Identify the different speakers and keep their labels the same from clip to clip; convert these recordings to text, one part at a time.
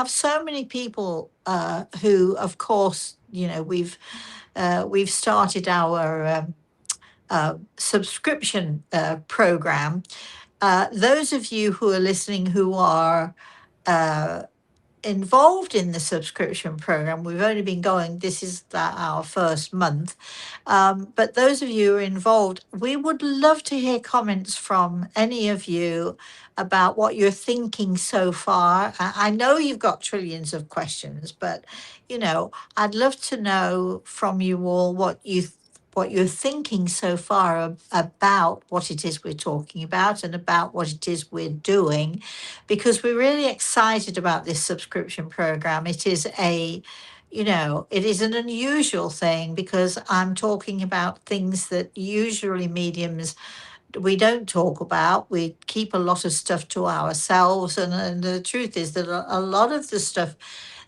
Speaker 1: have so many people who, of course, we've started our subscription program. Those of you who are listening who are uh, involved in the subscription program, we've only been going, this is our first month. But those of you who are involved, we would love to hear comments from any of you about what you're thinking so far. I know you've got trillions of questions, but I'd love to know from you all what you're thinking so far about what it is we're talking about and about what it is we're doing, because we're really excited about this subscription program. It is it is an unusual thing because I'm talking about things that usually mediums we don't talk about. We keep a lot of stuff to ourselves. And the truth is that a lot of the stuff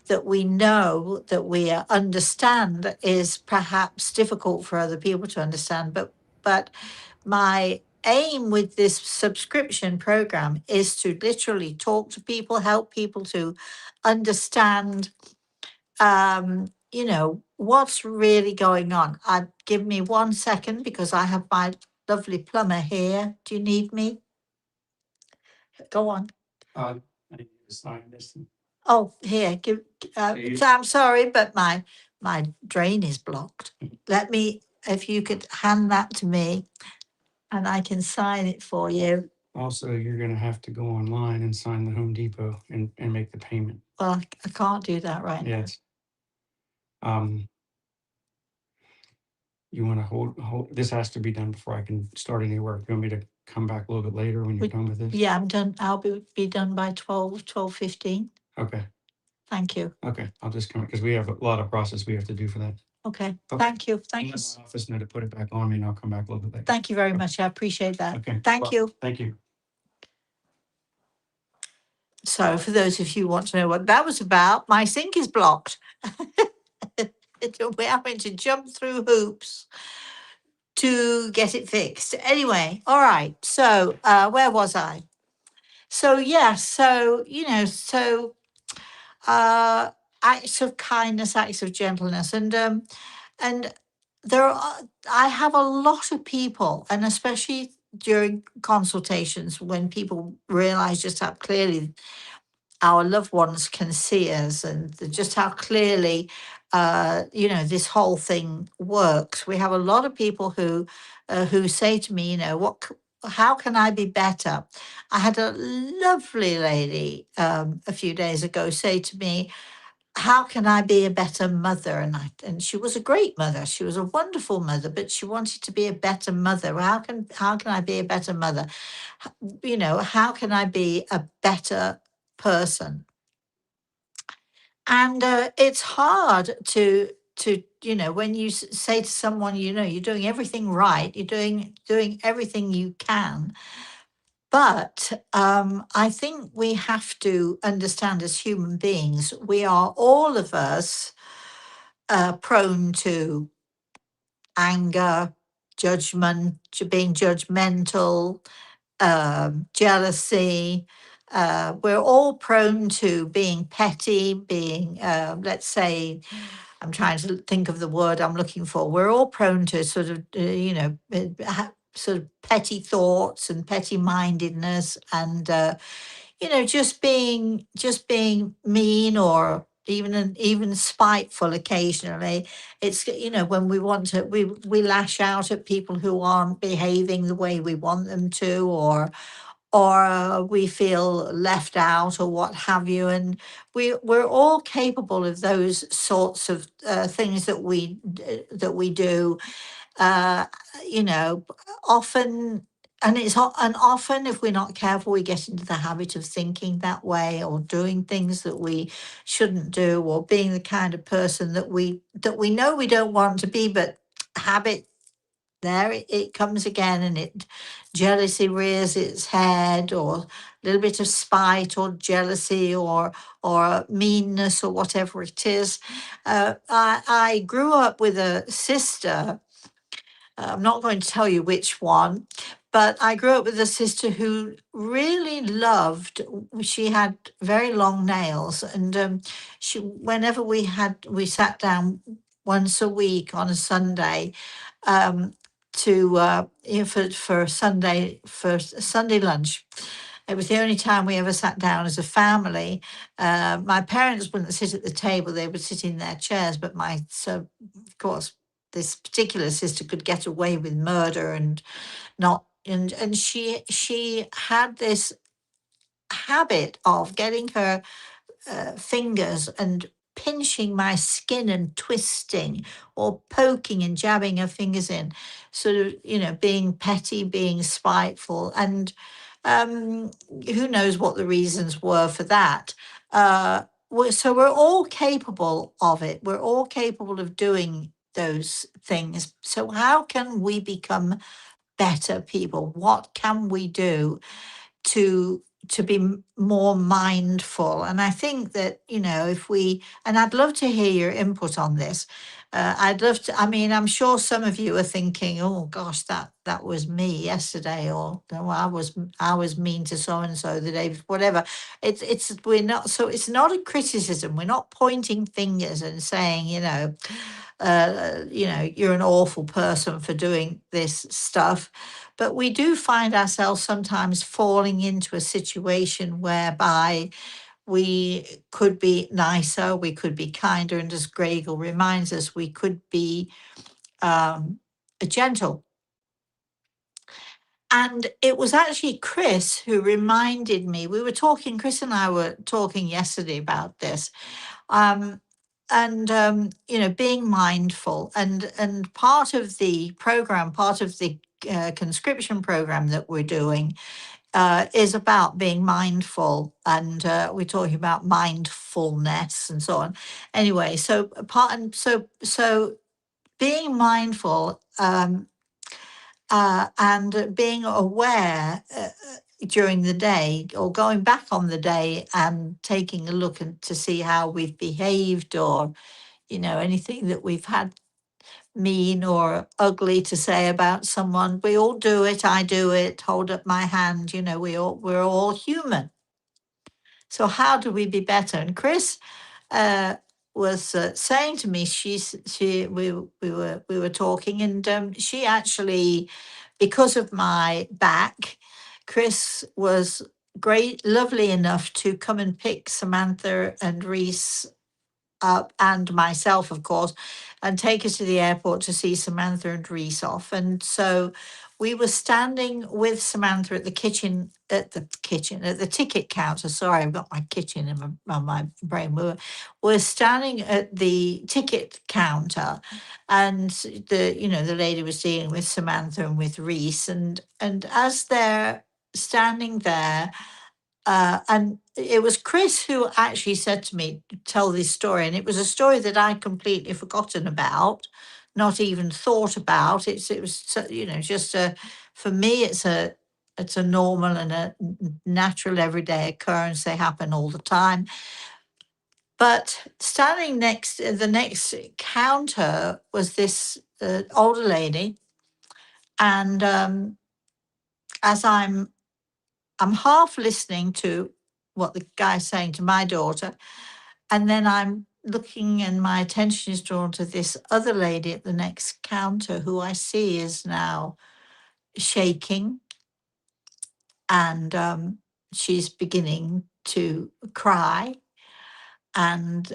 Speaker 1: that we know, that we understand, is perhaps difficult for other people to understand. But my aim with this subscription program is to literally talk to people, help people to understand, what's really going on. Give me 1 second because I have my lovely plumber here. Do you need me? Go on. I need to sign this. Oh, here, so I'm sorry, but my drain is blocked. If you could hand that to me and I can sign it for you.
Speaker 2: Also, you're gonna have to go online and sign the Home Depot and make the payment.
Speaker 1: Well, I can't do that right now.
Speaker 2: Yes. You wanna hold, this has to be done before I can start any work. You want me to come back a little bit later when you're done with this?
Speaker 1: Yeah, I'm done. I'll be done by 12:15.
Speaker 2: Okay,
Speaker 1: Thank you.
Speaker 2: okay, I'll just come, because we have a lot of process we have to do for that.
Speaker 1: Okay,
Speaker 2: Okay.
Speaker 1: thank you.
Speaker 2: I'll
Speaker 1: Thank you.
Speaker 2: let my office know to put it back on me and I'll come back a little bit later.
Speaker 1: Thank you very much. I appreciate that.
Speaker 2: Okay.
Speaker 1: Thank you.
Speaker 2: Thank you.
Speaker 1: So for those of you who want to know what that was about, my sink is blocked. We're having to jump through hoops to get it fixed. Anyway, all right. So where was I? So yes, uh, acts of kindness, acts of gentleness, and I have a lot of people, and especially during consultations when people realize just how clearly our loved ones can see us and just how clearly this whole thing works. We have a lot of people who say to me, how can I be better? I had a lovely lady a few days ago say to me, how can I be a better mother? And she was a great mother. She was a wonderful mother, but she wanted to be a better mother. How can I be a better mother? How can I be a better person? And it's hard to when you say to someone, you're doing everything right, you're doing everything you can. But I think we have to understand, as human beings, we are all of us prone to anger, judgment, to being judgmental, jealousy. We're all prone to being petty, being, let's say, I'm trying to think of the word I'm looking for. We're all prone to sort of, sort of petty thoughts and petty mindedness, and just being mean, or even spiteful occasionally. It's when we want to, we lash out at people who aren't behaving the way we want them to, or we feel left out, or what have you. And we're all capable of those sorts of things that we do. Uh, you know, often, and often, if we're not careful, we get into the habit of thinking that way, or doing things that we shouldn't do, or being the kind of person that we know we don't want to be, but habit, there it comes again, and jealousy rears its head, or a little bit of spite or jealousy, or meanness, or whatever it is. I grew up with a sister. I'm not going to tell you which one, but I grew up with a sister who really loved. She had very long nails, and she, whenever we sat down once a week on a Sunday, um, to for Sunday lunch. It was the only time we ever sat down as a family. My parents wouldn't sit at the table; they would sit in their chairs. But of course, this particular sister could get away with murder and not, and she had this habit of getting her fingers and pinching my skin and twisting or poking and jabbing her fingers in, sort of, being petty, being spiteful. And who knows what the reasons were for that. So we're all capable of it. We're all capable of doing those things. So, how can we become better people? What can we do to be more mindful? And I think that, if we, and I'd love to hear your input on this. I'd love to. I mean, I'm sure some of you are thinking, "Oh gosh, that was me yesterday," or "No, I was mean to so and so the day before," whatever. We're not. So it's not a criticism. We're not pointing fingers and saying, you're an awful person for doing this stuff. But we do find ourselves sometimes falling into a situation whereby we could be nicer, we could be kinder, and as Gregor reminds us, we could be gentle. And it was actually Chris who reminded me. Chris and I were talking yesterday about this. Being mindful, and part of the program, part of the conscription program that we're doing is about being mindful, and we're talking about mindfulness and so on. Anyway, so being mindful, and being aware during the day, or going back on the day and taking a look and to see how we've behaved, or anything that we've had mean or ugly to say about someone. We all do it. I do it. Hold up my hand. We're all human. So how do we be better? And Chris uh, was saying to me, we were talking, and she actually, because of my back, Chris was lovely enough to come and pick Samantha and Reese up, and myself, of course, and take us to the airport to see Samantha and Reese off. And so we were standing with Samantha at the ticket counter. Sorry, I've got my kitchen in my brain. We're standing at the ticket counter, and the lady was dealing with Samantha and with Reese, and as they're standing there, and it was Chris who actually said to me, "Tell this story." And it was a story that I'd completely forgotten about, not even thought about. It was, just for me, it's a normal and a natural everyday occurrence. They happen all the time. But standing next, the next counter was this older lady. And as I'm half listening to what the guy's saying to my daughter, and then I'm looking, and my attention is drawn to this other lady at the next counter, who I see is now shaking, and she's beginning to cry. And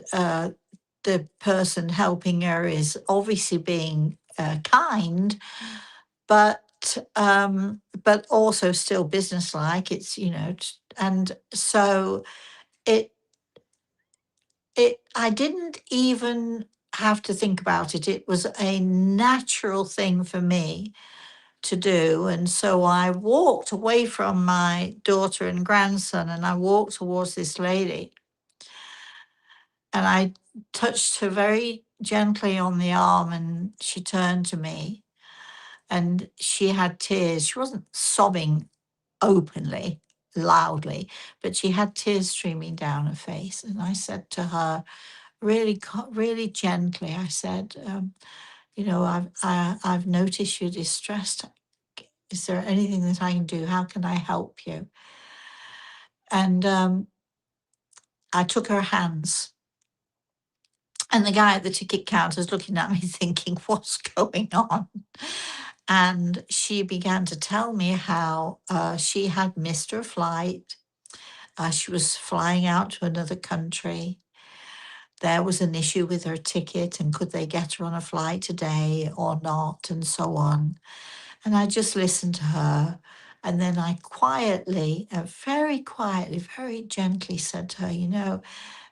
Speaker 1: the person helping her is obviously being kind, but also still businesslike. It's, and so it I didn't even have to think about it. It was a natural thing for me to do. And so I walked away from my daughter and grandson, and I walked towards this lady, and I touched her very gently on the arm, and she turned to me, and she had tears. She wasn't sobbing openly, loudly, but she had tears streaming down her face. And I said to her, really gently, I said, I've noticed you're distressed. Is there anything that I can do? How can I help you? And I took her hands. And the guy at the ticket counter is looking at me thinking, what's going on? And she began to tell me how she had missed her flight. She was flying out to another country. There was an issue with her ticket, and could they get her on a flight today or not, and so on. And I just listened to her. And then I quietly, very quietly, very gently said to her, you know,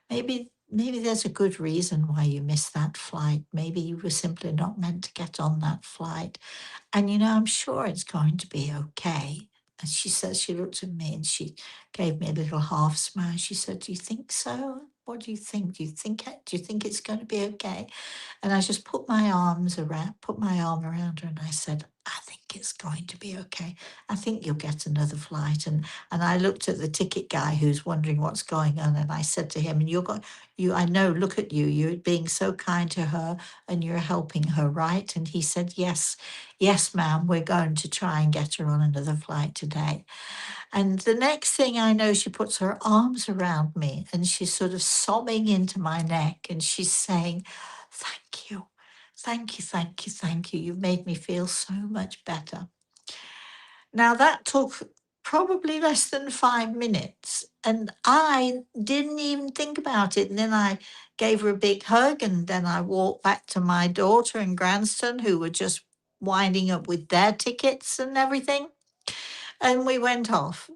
Speaker 1: maybe there's a good reason why you missed that flight. Maybe you were simply not meant to get on that flight. And you know, I'm sure it's going to be okay. And she says, she looked at me and she gave me a little half smile. She said, do you think so? What do you think? Do you think it's going to be okay? And I just put my arm around her and I said, I think it's going to be okay. I think you'll get another flight. And I looked at the ticket guy who's wondering what's going on, and I said to him, and I know, look at you, you're being so kind to her and you're helping her, right? And he said, yes, ma'am, we're going to try and get her on another flight today. And the next thing I know, she puts her arms around me and she's sort of sobbing into my neck and she's saying, thank you, thank you, thank you, thank you. You've made me feel so much better. Now that took probably less than 5 minutes and I didn't even think about it. And then I gave her a big hug and then I walked back to my daughter and grandson who were just winding up with their tickets and everything. And we went off.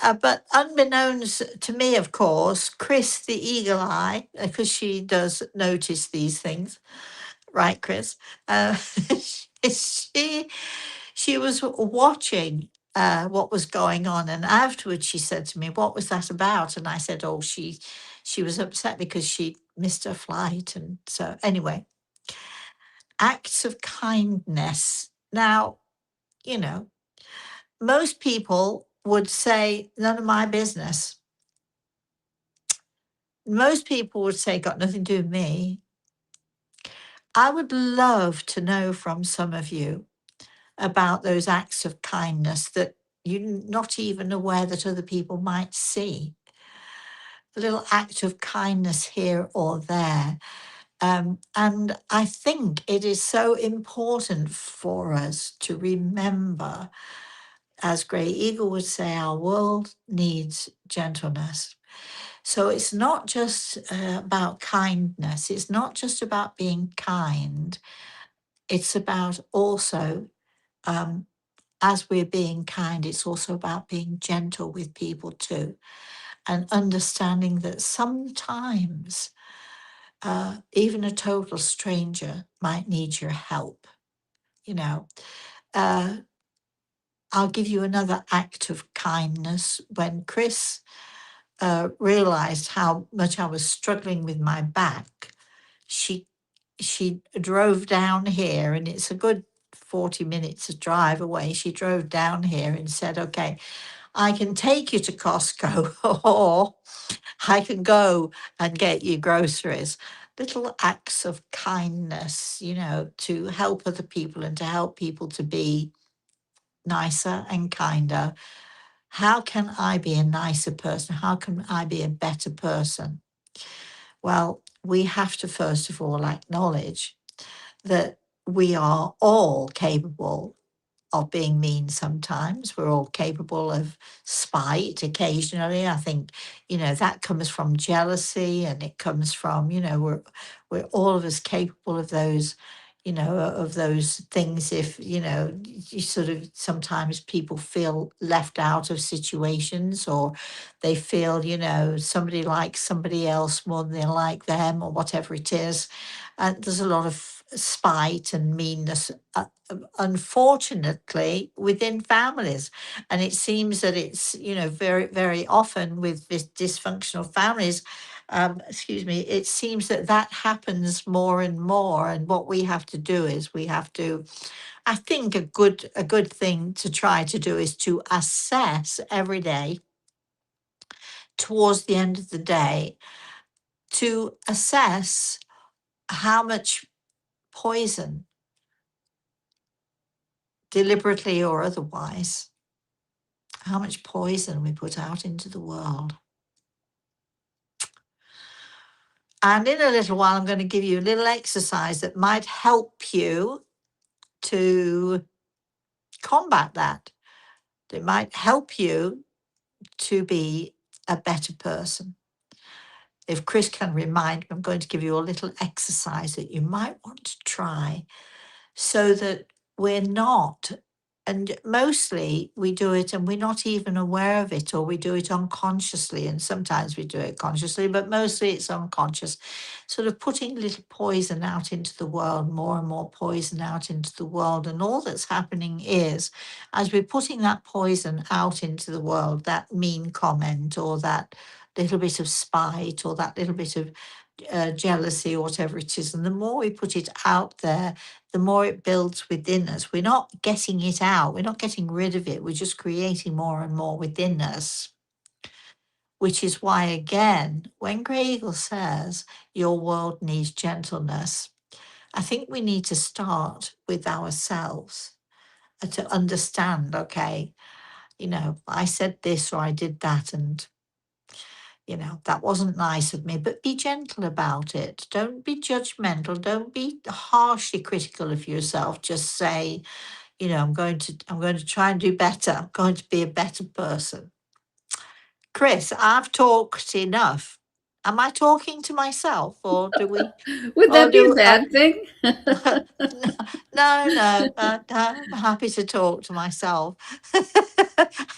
Speaker 1: But unbeknownst to me, of course, Chris, the eagle eye, because she does notice these things, right, Chris? Uh, she she was watching what was going on, and afterwards she said to me, "What was that about?" And I said, "Oh, she was upset because she missed her flight." And so, anyway, acts of kindness. Now, you know, most people would say, none of my business. Most people would say, got nothing to do with me. I would love to know from some of you about those acts of kindness that you're not even aware that other people might see. A little act of kindness here or there. And I think it is so important for us to remember, as Grey Eagle would say, our world needs gentleness. So it's not just about kindness. It's not just about being kind. It's about also, as we're being kind, it's also about being gentle with people too, and understanding that sometimes even a total stranger might need your help. You know, uh, I'll give you another act of kindness. When Chris realized how much I was struggling with my back, she drove down here, and it's a good 40 minutes of drive away. She drove down here and said, okay, I can take you to Costco or I can go and get you groceries. Little acts of kindness, you know, to help other people and to help people to be nicer and kinder. How can I be a nicer person? How can I be a better person? Well, we have to first of all acknowledge that we are all capable of being mean sometimes. We're all capable of spite occasionally. I think, you know, that comes from jealousy and it comes from, you know, we're all of us capable of those, you know, of those things. If, you know, you sort of sometimes people feel left out of situations, or they feel, you know, somebody likes somebody else more than they like them, or whatever it is. And there's a lot of spite and meanness, unfortunately, within families. And it seems that it's, you know, very, very often with this dysfunctional families, excuse me, it seems that that happens more and more. And what we have to do is we have to, I think a good thing to try to do is to assess every day towards the end of the day, to assess how much poison deliberately or otherwise, how much poison we put out into the world. And in a little while, I'm going to give you a little exercise that might help you to combat that. It might help you to be a better person. If Chris can remind me, I'm going to give you a little exercise that you might want to try so that we're not, and mostly we do it and we're not even aware of it, or we do it unconsciously, and sometimes we do it consciously, but mostly it's unconscious, sort of putting little poison out into the world, more and more poison out into the world. And all that's happening is, as we're putting that poison out into the world, that mean comment or that little bit of spite or that little bit of jealousy or whatever it is, and the more we put it out there, the more it builds within us. We're not getting it out, we're not getting rid of it, we're just creating more and more within us. Which is why, again, when Grey Eagle says your world needs gentleness, I think we need to start with ourselves to understand, okay, I said this or I did that, and that wasn't nice of me, but be gentle about it. Don't be judgmental. Don't be harshly critical of yourself. Just say, I'm going to try and do better. I'm going to be a better person. Chris, I've talked enough. Am I talking to myself, or do we,
Speaker 3: Would
Speaker 1: or
Speaker 3: that be a
Speaker 1: do,
Speaker 3: bad thing?
Speaker 1: no, I'm happy to talk to myself.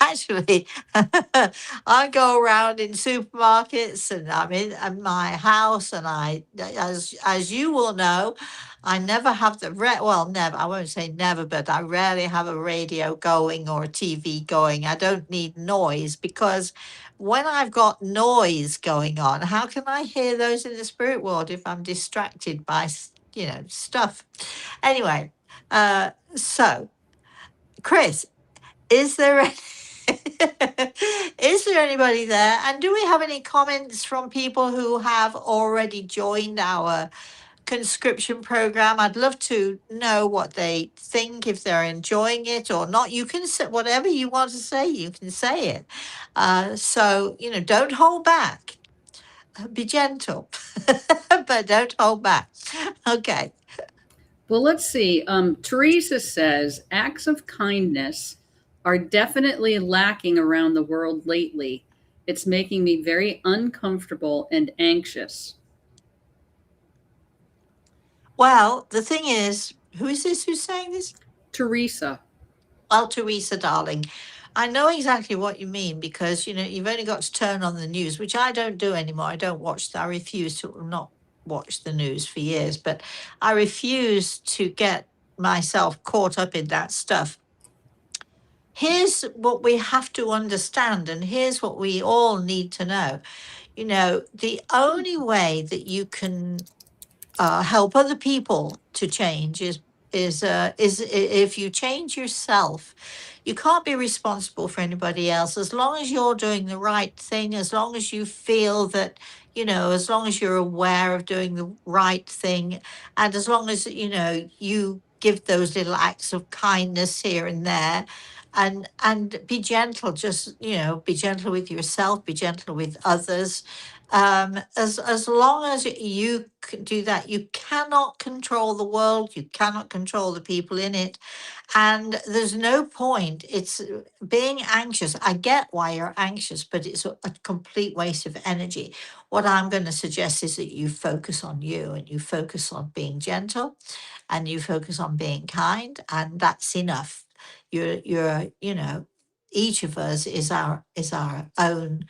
Speaker 1: Actually, I go around in supermarkets and I'm in my house, and as you will know, I never have well, never, I won't say never, but I rarely have a radio going or a TV going. I don't need noise, because when I've got noise going on, how can I hear those in the spirit world if I'm distracted by, stuff? Anyway, so Chris, is there is there anybody there? And do we have any comments from people who have already joined our conscription program? I'd love to know what they think, if they're enjoying it or not. You can say whatever you want to say, you can say it. So, don't hold back. Be gentle, but don't hold back. Okay.
Speaker 3: Well, let's see. Teresa says acts of kindness are definitely lacking around the world lately. It's making me very uncomfortable and anxious.
Speaker 1: Well, the thing is, who is this who's saying this?
Speaker 3: Teresa.
Speaker 1: Well, Teresa, darling, I know exactly what you mean, because, you've only got to turn on the news, which I don't do anymore. I don't watch, I refuse to not watch the news for years, but I refuse to get myself caught up in that stuff. Here's what we have to understand, and here's what we all need to know. The only way that you can help other people to change is if you change yourself. You can't be responsible for anybody else, as long as you're doing the right thing, as long as you feel that, as long as you're aware of doing the right thing, and as long as, you give those little acts of kindness here and there, and be gentle. Just, be gentle with yourself, be gentle with others. As long as you can do that, you cannot control the world, you cannot control the people in it, and there's no point. It's being anxious. I get why you're anxious, but it's a complete waste of energy. What I'm going to suggest is that you focus on you, and you focus on being gentle, and you focus on being kind, and that's enough. You're each of us is our own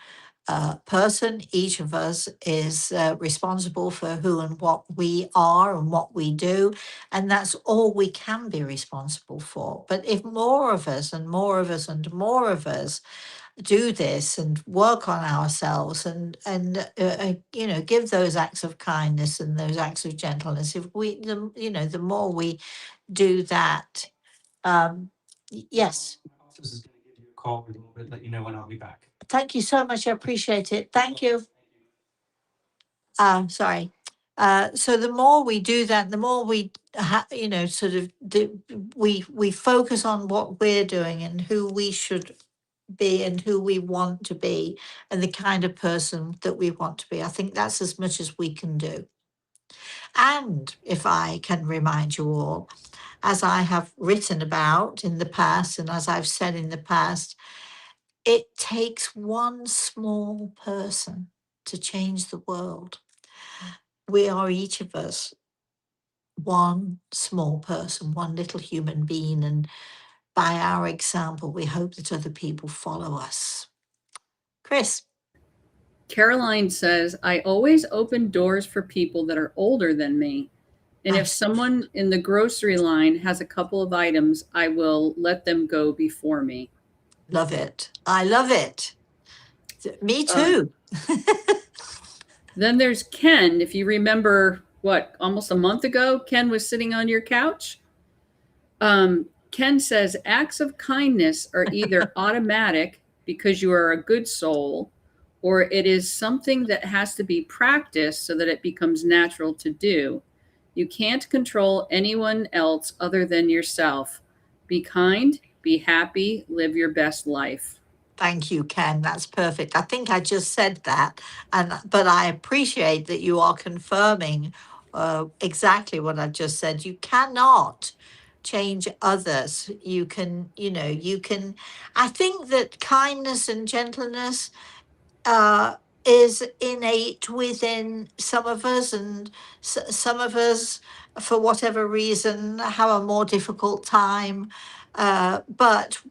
Speaker 1: person. Each of us is responsible for who and what we are and what we do. And that's all we can be responsible for. But if more of us and more of us and more of us do this and work on ourselves, and give those acts of kindness and those acts of gentleness, if the more we do that, yes.
Speaker 2: My office is going to give you a call in a little bit, let you know when I'll be back.
Speaker 1: Thank you so much. I appreciate it. Thank you. Sorry. So the more we do that, the more we, sort of we focus on what we're doing and who we should be and who we want to be and the kind of person that we want to be. I think that's as much as we can do. And if I can remind you all, as I have written about in the past and as I've said in the past, it takes one small person to change the world. We are each of us one small person, one little human being, and by our example, we hope that other people follow us. Chris.
Speaker 3: Caroline says, I always open doors for people that are older than me. And if someone in the grocery line has a couple of items, I will let them go before me.
Speaker 1: Love it. I love it. Me too.
Speaker 3: Then there's Ken. If you remember, almost a month ago, Ken was sitting on your couch. Ken says acts of kindness are either automatic because you are a good soul, or it is something that has to be practiced so that it becomes natural to do. You can't control anyone else other than yourself. Be kind, be happy, live your best life.
Speaker 1: Thank you, Ken. That's perfect. I think I just said that, but I appreciate that you are confirming exactly what I've just said. You cannot change others. You can. I think that kindness and gentleness uh, is innate within some of us, and some of us, for whatever reason, have a more difficult time. But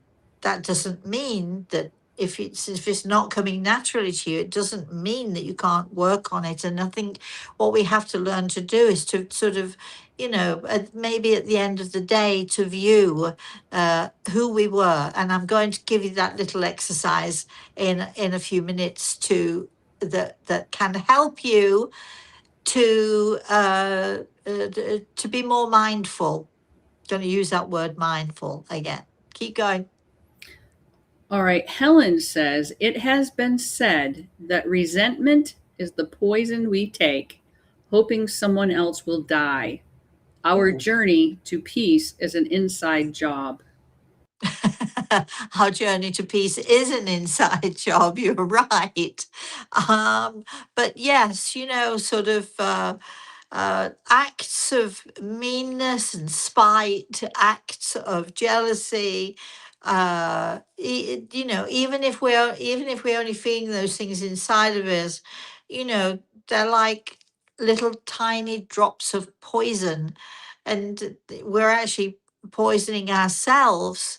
Speaker 1: that doesn't mean that if it's not coming naturally to you, it doesn't mean that you can't work on it. And I think what we have to learn to do is to sort of, maybe at the end of the day, to view who we were. And I'm going to give you that little exercise in a few minutes that can help you to be more mindful. Going to use that word mindful again. Keep going.
Speaker 3: All right. Helen says, it has been said that resentment is the poison we take, hoping someone else will die. Our
Speaker 1: Ooh.
Speaker 3: journey to peace is an inside job.
Speaker 1: Our journey to peace is an inside job. You're right. But yes, sort of acts of meanness and spite, acts of jealousy. Even if we're only feeling those things inside of us, they're like little tiny drops of poison, and we're actually poisoning ourselves.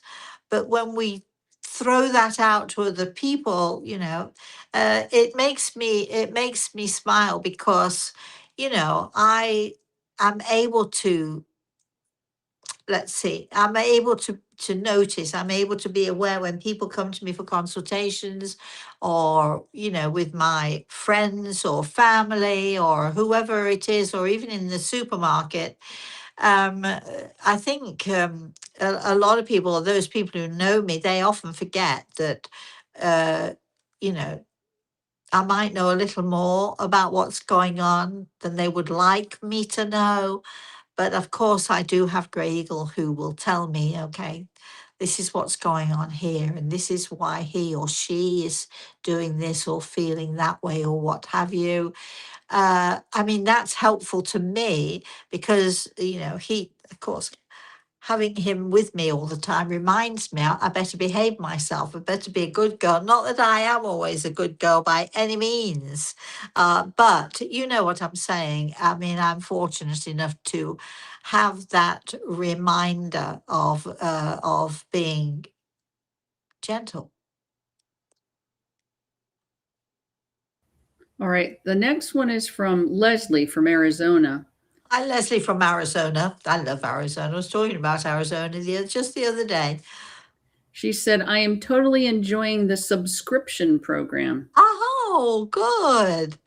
Speaker 1: But when we throw that out to other people, it makes me smile because I am able to, let's see, I'm able to notice, I'm able to be aware when people come to me for consultations, or with my friends or family or whoever it is, or even in the supermarket. I think a lot of people, or those people who know me, they often forget that, uh, you know, I might know a little more about what's going on than they would like me to know. But of course, I do have Grey Eagle who will tell me, okay, this is what's going on here, and this is why he or she is doing this or feeling that way or what have you. I mean, that's helpful to me because, he, of course, having him with me all the time reminds me I better behave myself. I better be a good girl. Not that I am always a good girl by any means, but you know what I'm saying. I mean, I'm fortunate enough to have that reminder of being gentle.
Speaker 3: All right. The next one is from Leslie from Arizona.
Speaker 1: Hi, Leslie from Arizona. I love Arizona. I was talking about Arizona just the other day.
Speaker 3: She said, I am totally enjoying the subscription program.
Speaker 1: Oh, good.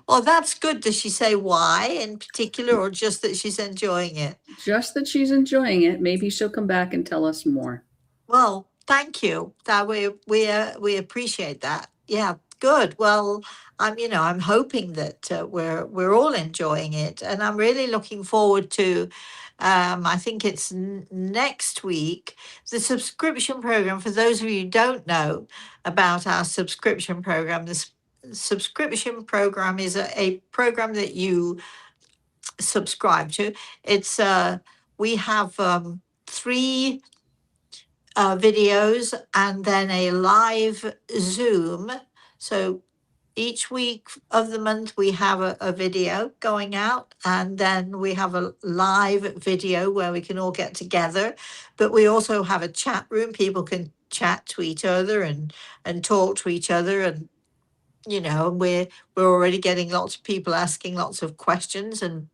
Speaker 1: Well, that's good. Does she say why in particular, or just that she's enjoying it?
Speaker 3: Just that she's enjoying it. Maybe she'll come back and tell us more.
Speaker 1: Well, thank you. That we appreciate that. Yeah, good. Well, I'm hoping that we're all enjoying it, and I'm really looking forward to. I think it's next week. The subscription program. For those of you who don't know about our subscription program, this subscription program is a program that you subscribe to. It's we have three videos and then a live Zoom. So each week of the month we have a video going out, and then we have a live video where we can all get together. But we also have a chat room. People can chat to each other and talk to each other, and we're already getting lots of people asking lots of questions, and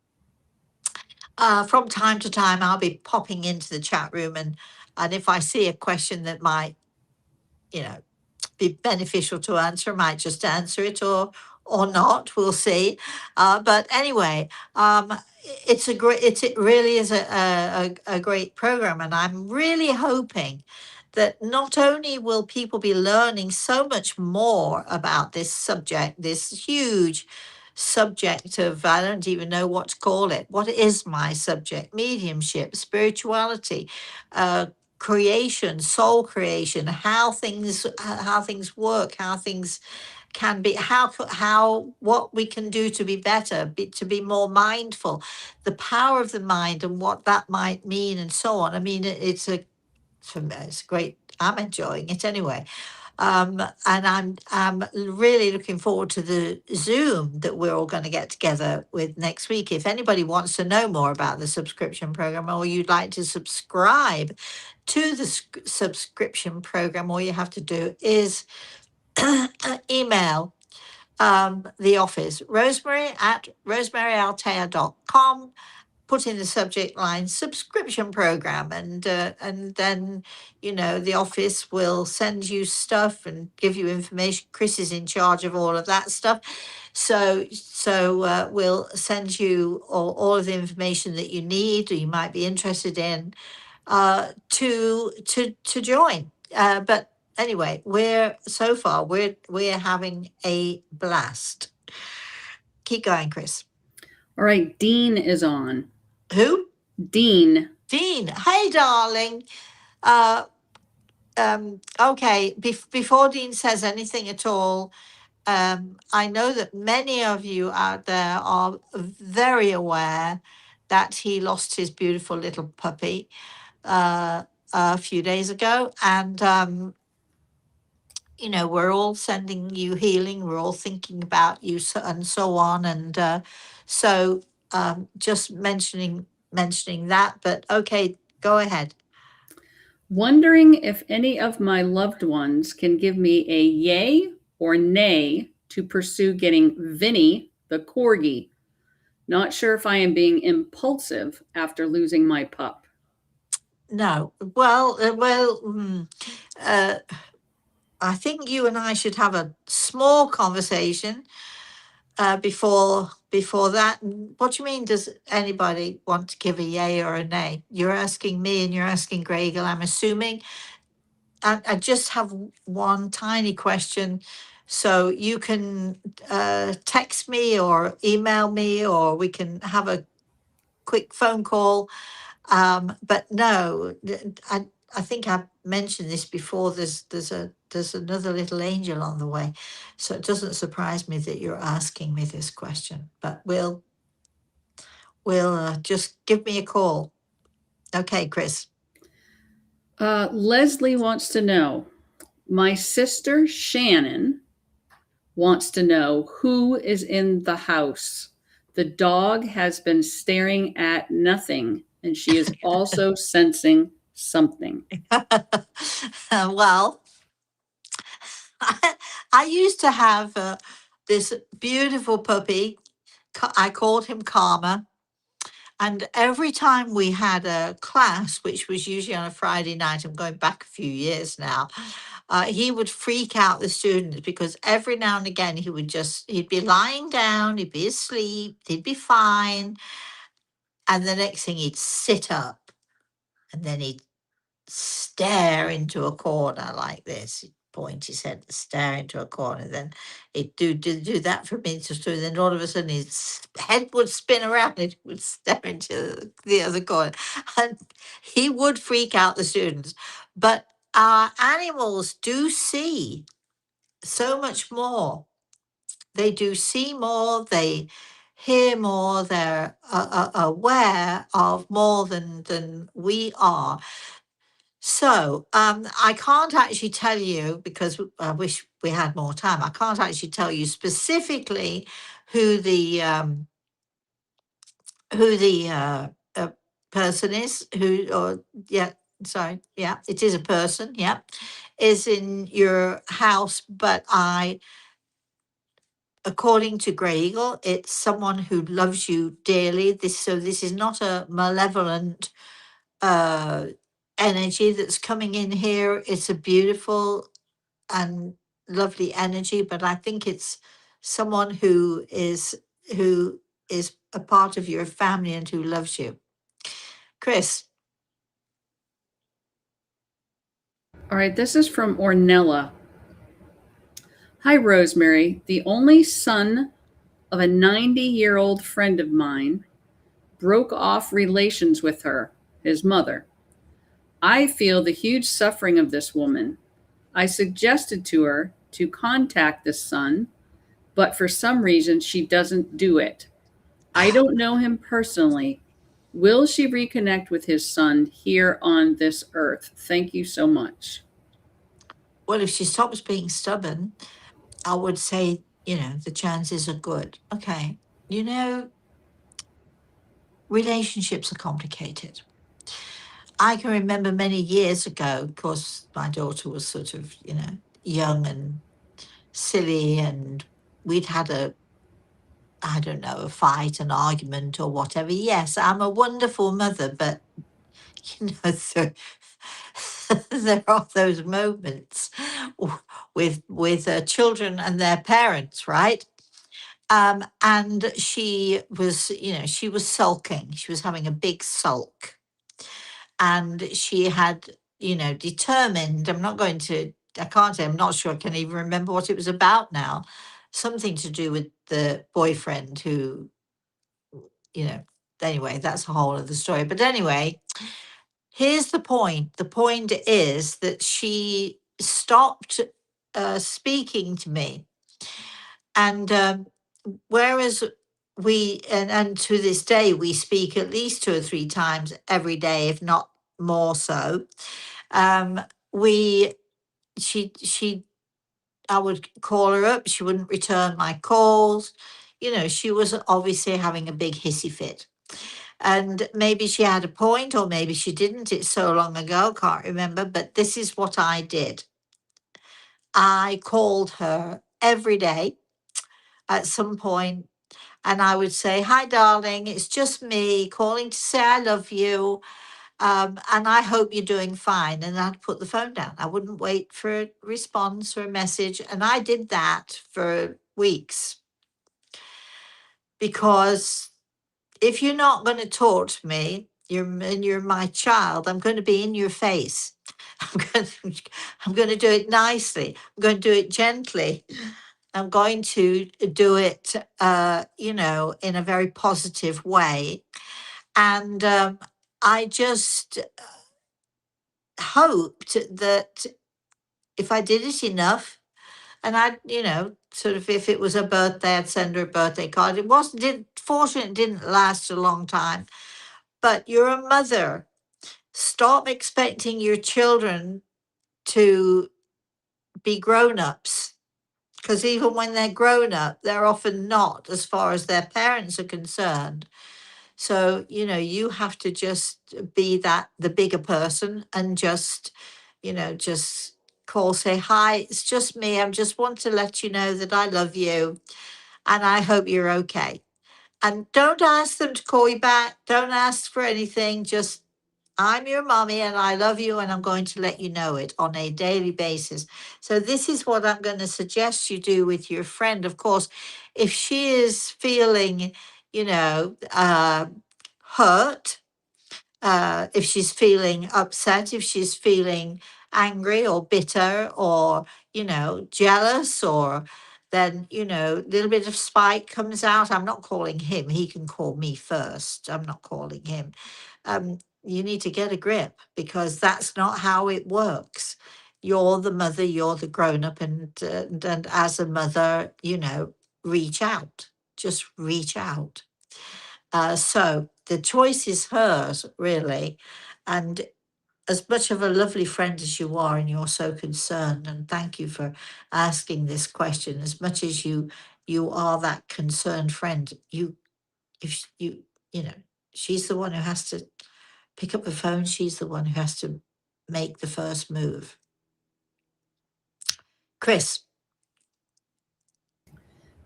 Speaker 1: from time to time I'll be popping into the chat room, and if I see a question that might you know be beneficial to answer, I might just answer it or not. We'll see. But anyway, it really is a great program, and I'm really hoping that not only will people be learning so much more about this subject, this huge subject of, I don't even know what to call it. What is my subject? Mediumship, spirituality, creation, soul creation, how things work, how things can be, how what we can do to be better, to be more mindful, the power of the mind and what that might mean, and so on. I mean, for me, it's great. I'm enjoying it anyway. And I'm really looking forward to the Zoom that we're all going to get together with next week. If anybody wants to know more about the subscription program, or you'd like to subscribe to the subscription program, all you have to do is email the office, rosemary@rosemaryaltea.com. Put in the subject line subscription program, and then the office will send you stuff and give you information. Chris is in charge of all of that stuff, so we'll send you all of the information that you need or you might be interested in to join. But anyway, we're having a blast. Keep going, Chris.
Speaker 3: All right, Dean is on.
Speaker 1: Who?
Speaker 3: Dean.
Speaker 1: Dean. Hey, darling. Okay. Before Dean says anything at all, I know that many of you out there are very aware that he lost his beautiful little puppy a few days ago, and we're all sending you healing. We're all thinking about you, and so on. And so just mentioning that, but okay, go ahead.
Speaker 3: Wondering if any of my loved ones can give me a yay or nay to pursue getting Vinny, the corgi. Not sure if I am being impulsive after losing my pup.
Speaker 1: No. I think you and I should have a small conversation before that. What do you mean? Does anybody want to give a yay or a nay? You're asking me, and you're asking Gregel, I'm assuming. I just have one tiny question. So you can text me or email me, or we can have a quick phone call. But no, I think I've mentioned this before. There's another little angel on the way, so it doesn't surprise me that you're asking me this question. But we'll just give me a call. Okay, Chris.
Speaker 3: Leslie wants to know, my sister Shannon wants to know who is in the house. The dog has been staring at nothing, and she is also sensing something.
Speaker 1: Well, I used to have this beautiful puppy. I called him Karma. And every time we had a class, which was usually on a Friday night, I'm going back a few years now, he would freak out the students, because every now and again he'd be lying down, he'd be asleep, he'd be fine. And the next thing he'd sit up, and then he'd stare into a corner like this. He'd point his head, stare into a corner. Then he'd do that for a minute or two. Then all of a sudden his head would spin around and he would stare into the other corner. And he would freak out the students. But our animals do see so much more. They do see more, they hear more, they're aware of more than we are. So I can't actually tell you, because I wish we had more time. I can't actually tell you specifically who the uh, person is. Yeah, it is a person. Yeah, is in your house, but according to Grey Eagle, it's someone who loves you dearly. This is not a malevolent uh, energy that's coming in here. It's a beautiful and lovely energy, but I think it's someone who is a part of your family and who loves you. Chris.
Speaker 3: All right, this is from Ornella. Hi, Rosemary. The only son of a 90-year-old friend of mine broke off relations with her, his mother. I feel the huge suffering of this woman. I suggested to her to contact this son, but for some reason she doesn't do it. I don't know him personally. Will she reconnect with his son here on this earth? Thank you so much.
Speaker 1: Well, if she stops being stubborn, I would say, the chances are good. Okay. Relationships are complicated. I can remember many years ago, of course, my daughter was sort of, young and silly, and we'd had a fight, an argument or whatever. Yes, I'm a wonderful mother, but, so, there are those moments with children and their parents, right? And she was sulking. She was having a big sulk. And she had, determined, I can't say, I'm not sure I can even remember what it was about now. Something to do with the boyfriend who, anyway, that's a whole other story. But anyway, here's the point. The point is that she stopped speaking to me. And whereas and to this day, we speak at least 2 or 3 times every day, if not more so. Um, we, she, I would call her up. She wouldn't return my calls. She was obviously having a big hissy fit. And maybe she had a point, or maybe she didn't. It's so long ago, can't remember. But this is what I did. I called her every day at some point, and I would say, "Hi, darling, it's just me calling to say I love you. And I hope you're doing fine." And I'd put the phone down. I wouldn't wait for a response or a message. And I did that for weeks, because if you're not going to talk to me, you're my child, I'm going to be in your face. I'm going to do it nicely. I'm going to do it gently. I'm going to do it, in a very positive way. And I just hoped that if I did it enough, and I'd, sort of, if it was a birthday, I'd send her a birthday card. Fortunately, it didn't last a long time. But you're a mother. Stop expecting your children to be grown-ups, because even when they're grown up, they're often not, as far as their parents are concerned. So, you have to just be the bigger person, and just call, say, "Hi, it's just me. I just want to let you know that I love you and I hope you're okay." And don't ask them to call you back. Don't ask for anything. Just, "I'm your mommy and I love you and I'm going to let you know it on a daily basis." So this is what I'm going to suggest you do with your friend. Of course, if she is feeling, hurt, if she's feeling upset, if she's feeling angry or bitter or, jealous, or then, a little bit of spite comes out. I'm not calling him. He can call me first. I'm not calling him. You need to get a grip, because that's not how it works. You're the mother, you're the grown up, and as a mother, reach out, just reach out. So the choice is hers, really. And as much of a lovely friend as you are, and you're so concerned, and thank you for asking this question, as much as you are that concerned friend, if you know she's the one who has to pick up the phone. She's the one who has to make the first move. Chris.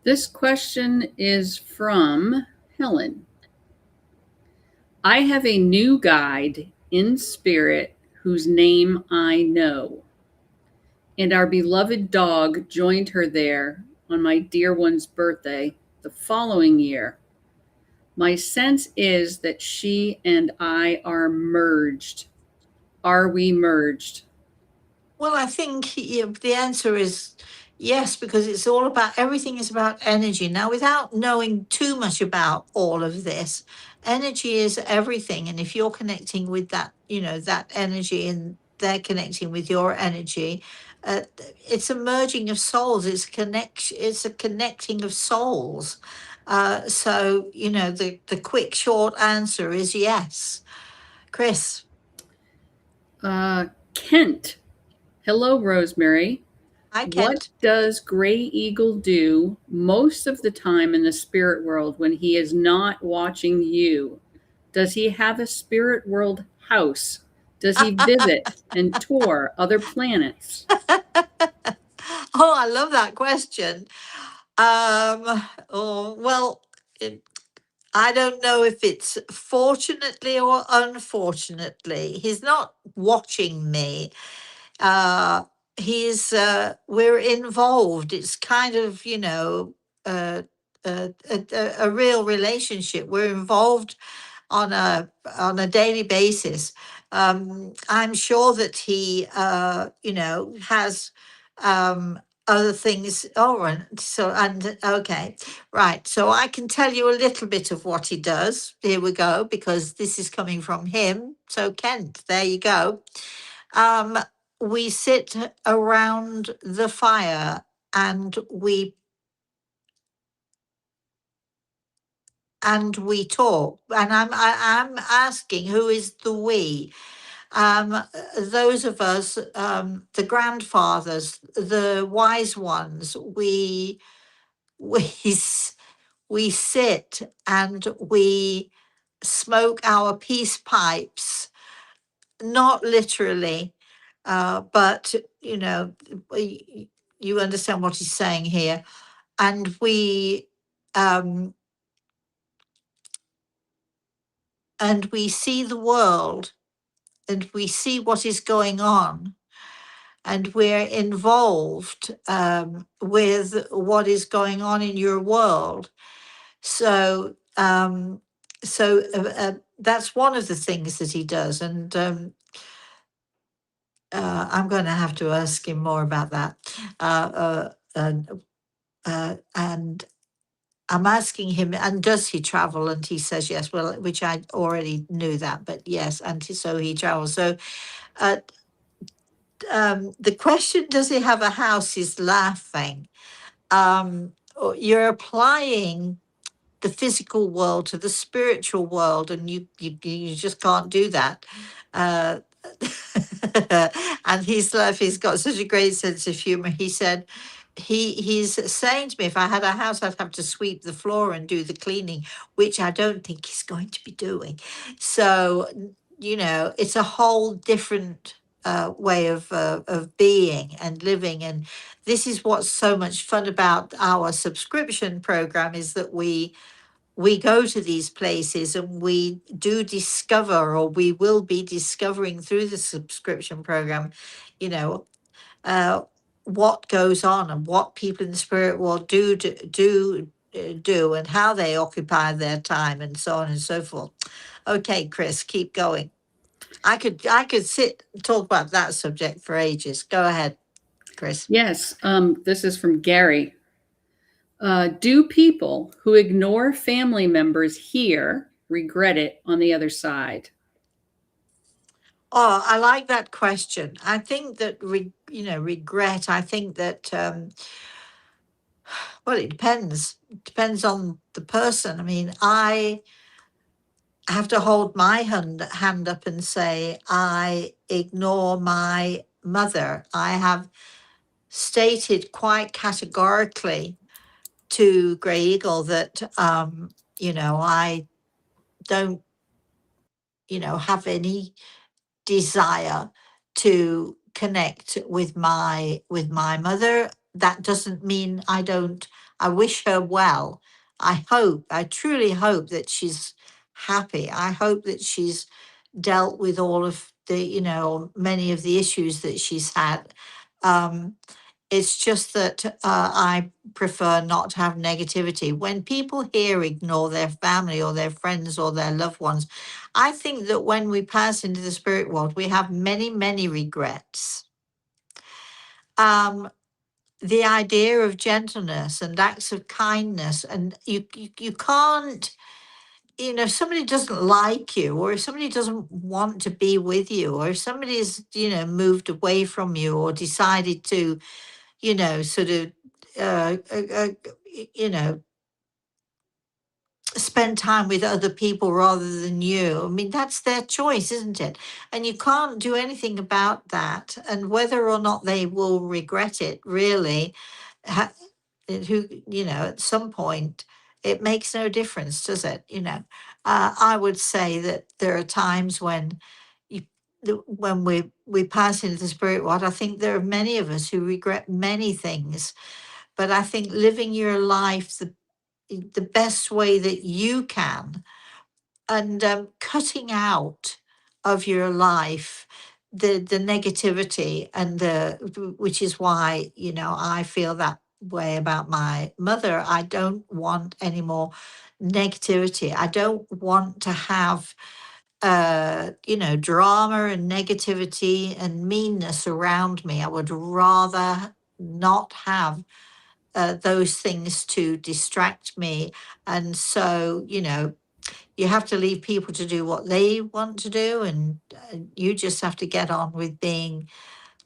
Speaker 3: This question is from Helen. I have a new guide in spirit whose name I know, and our beloved dog joined her there on my dear one's birthday the following year. My sense is that she and I are merged. Are we merged?
Speaker 1: Well, I think the answer is yes, because it's all about, everything is about energy. Now, without knowing too much about all of this, energy is everything. And if you're connecting with that, that energy, and they're connecting with your energy, uh, it's a merging of souls. It's a connecting of souls. So, the quick, short answer is yes. Chris.
Speaker 3: Kent. Hello, Rosemary.
Speaker 1: Hi,
Speaker 3: What
Speaker 1: Kent.
Speaker 3: does Gray Eagle do most of the time in the spirit world when he is not watching you? Does he have a spirit world house? Does he visit and tour other planets?
Speaker 1: Oh, I love that question. Well, I don't know if it's fortunately or unfortunately. He's not watching me. Uh, we're involved. It's kind of, uh, a real relationship. We're involved on a daily basis. I'm sure that he, has other things. Oh, and okay, right. So I can tell you a little bit of what he does. Here we go, because this is coming from him. So Kent, there you go. We sit around the fire and we talk, and I'm asking, who is the we? Those of us, the grandfathers, the wise ones, we we sit and we smoke our peace pipes, not literally, but you understand what he's saying here, and um, we see the world, and we see what is going on, and we're involved with what is going on in your world. So, that's one of the things that he does, and I'm going to have to ask him more about that. And I'm asking him, and does he travel? And he says yes. Well, which I already knew that, but yes, and so he travels. So, uh, the question, does he have a house, is laughing. You're applying the physical world to the spiritual world, and you just can't do that. Uh, and he's got such a great sense of humor. He said he's saying to me, if I had a house, I'd have to sweep the floor and do the cleaning, which I don't think he's going to be doing. So it's a whole different way of being and living. And this is what's so much fun about our subscription program, is that we go to these places and we do discover, or we will be discovering through the subscription program, you know, uh, what goes on, and what people in the spirit world do, and how they occupy their time, and so on and so forth. Okay, Chris, keep going. I could sit and talk about that subject for ages. Go ahead, Chris.
Speaker 3: Yes, this is from Gary. Do people who ignore family members here regret it on the other side?
Speaker 1: Oh, I like that question. I think that regret. I think that well, it depends. It depends on the person. I mean, I have to hold my hand up and say I ignore my mother. I have stated quite categorically to Grey Eagle that I don't have any desire to connect with my mother. That doesn't mean I wish her well. I truly hope that she's happy. I hope that she's dealt with all of many of the issues that she's had. Um, it's just that I prefer not to have negativity. When people here ignore their family or their friends or their loved ones, I think that when we pass into the spirit world, we have many, many regrets. The idea of gentleness and acts of kindness, and you can't, if somebody doesn't like you, or if somebody doesn't want to be with you, or if somebody's, moved away from you or decided to, sort of, uh, uh, uh, you know, spend time with other people rather than you. I mean, that's their choice, isn't it? And you can't do anything about that. And whether or not they will regret it, really, at some point, it makes no difference, does it? I would say that there are times when you, when we pass into the spirit world, I think there are many of us who regret many things. But I think living your life the best way that you can, and cutting out of your life the negativity, and which is why I feel that way about my mother. I don't want any more negativity. I don't want to have drama and negativity and meanness around me. I would rather not have those things to distract me. And so, you have to leave people to do what they want to do, and you just have to get on with being,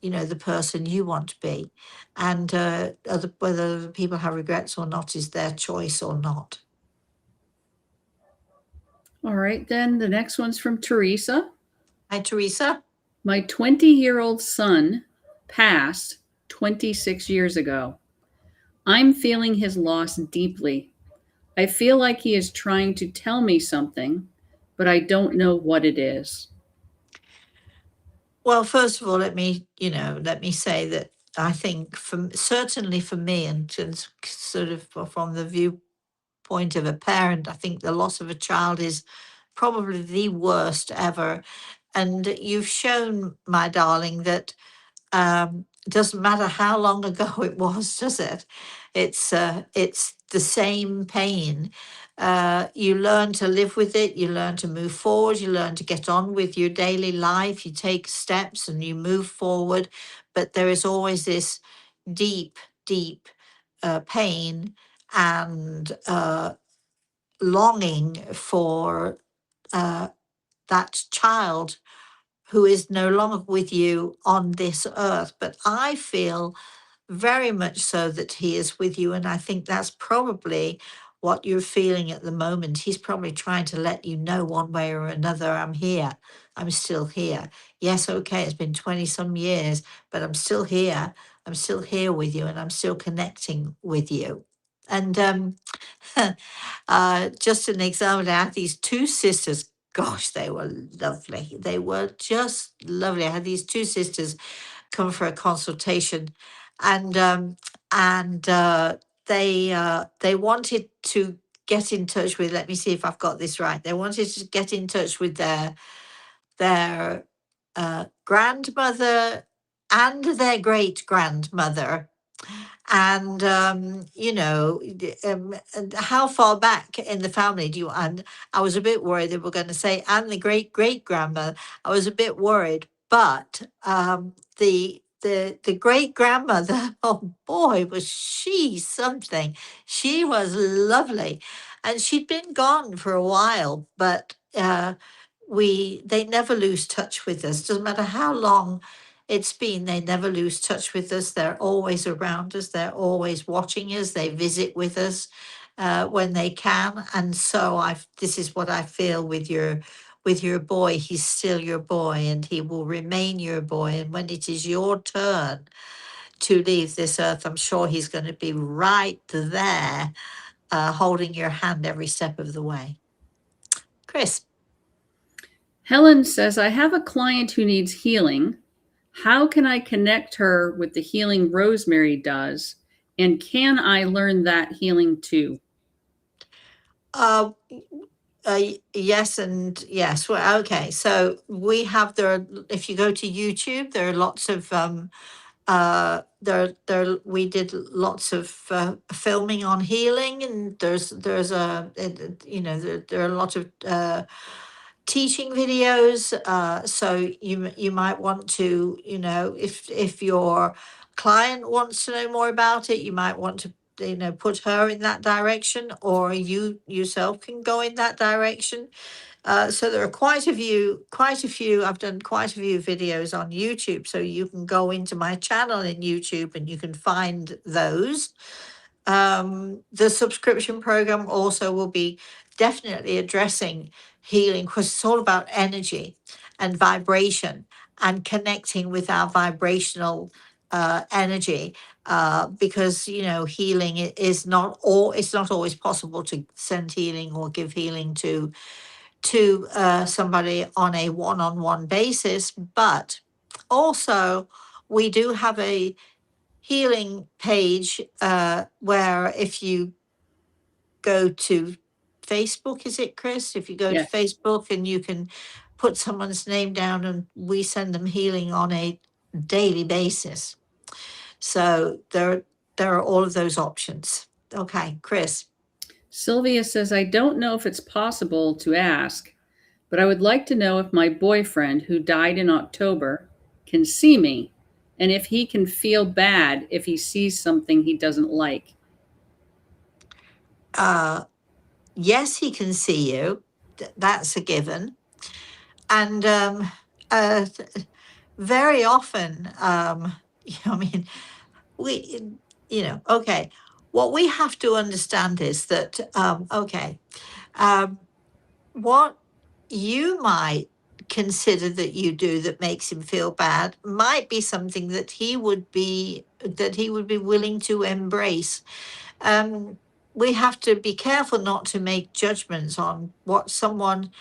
Speaker 1: the person you want to be. And whether other people have regrets or not is their choice or not.
Speaker 3: All right, then the next one's from Teresa.
Speaker 1: Hi, Teresa.
Speaker 3: My 20-year-old son passed 26 years ago. I'm feeling his loss deeply. I feel like he is trying to tell me something, but I don't know what it is.
Speaker 1: Well, first of all, let me say that I think certainly for me, and sort of from the viewpoint of a parent, I think the loss of a child is probably the worst ever. And you've shown, my darling, that it doesn't matter how long ago it was, does it? It's the same pain. You learn to live with it. You learn to move forward. You learn to get on with your daily life. You take steps and you move forward. But there is always this deep, deep pain and longing for that child who is no longer with you on this earth. But I feel very much so that he is with you. And I think that's probably what you're feeling at the moment. He's probably trying to let you know one way or another, I'm here. I'm still here. Yes, okay, it's been 20 some years, but I'm still here. I'm still here with you, and I'm still connecting with you. And just an example, I had these two sisters. Gosh, they were lovely. They were just lovely. I had these two sisters come for a consultation, and they wanted to get in touch with. Let me see if I've got this right. They wanted to get in touch with their grandmother and their great grandmother, And and how far back in the family do you? And I was a bit worried they were going to say, and the great great grandmother. I was a bit worried, but the great grandmother, oh boy, was she something! She was lovely, and she'd been gone for a while, but they never lose touch with us. Doesn't matter how long it's been, they never lose touch with us. They're always around us. They're always watching us. They visit with us when they can. And so this is what I feel with your boy. He's still your boy, and he will remain your boy. And when it is your turn to leave this earth, I'm sure he's going to be right there, holding your hand every step of the way. Chris.
Speaker 3: Helen says, I have a client who needs healing. How can I connect her with the healing Rosemary does? And can I learn that healing too?
Speaker 1: Yes and yes. Well, okay. So we have if you go to YouTube, there are lots of we did lots of filming on healing, and there's there are a lot of teaching videos. So you might want to, if your client wants to know more about it, you might want to put her in that direction, or you yourself can go in that direction. So there are quite a few. I've done quite a few videos on YouTube, so you can go into my channel in YouTube and you can find those. The subscription program also will be definitely addressing healing, because it's all about energy and vibration and connecting with our vibrational energy. Because healing is not all. It's not always possible to send healing or give healing to somebody on a one-on-one basis, but also we do have a healing page where if you go to Facebook, is it Chris? If you go to
Speaker 3: Yes.
Speaker 1: Facebook and you can put someone's name down, and we send them healing on a daily basis. So there are all of those options. Okay, Chris.
Speaker 3: Sylvia says, I don't know if it's possible to ask, but I would like to know if my boyfriend, who died in October, can see me, and if he can feel bad if he sees something he doesn't like.
Speaker 1: Yes, he can see you. That's a given. And very often, I mean, we, okay. What we have to understand is that, what you might consider that you do that makes him feel bad might be something that he would be willing to embrace. We have to be careful not to make judgments on what someone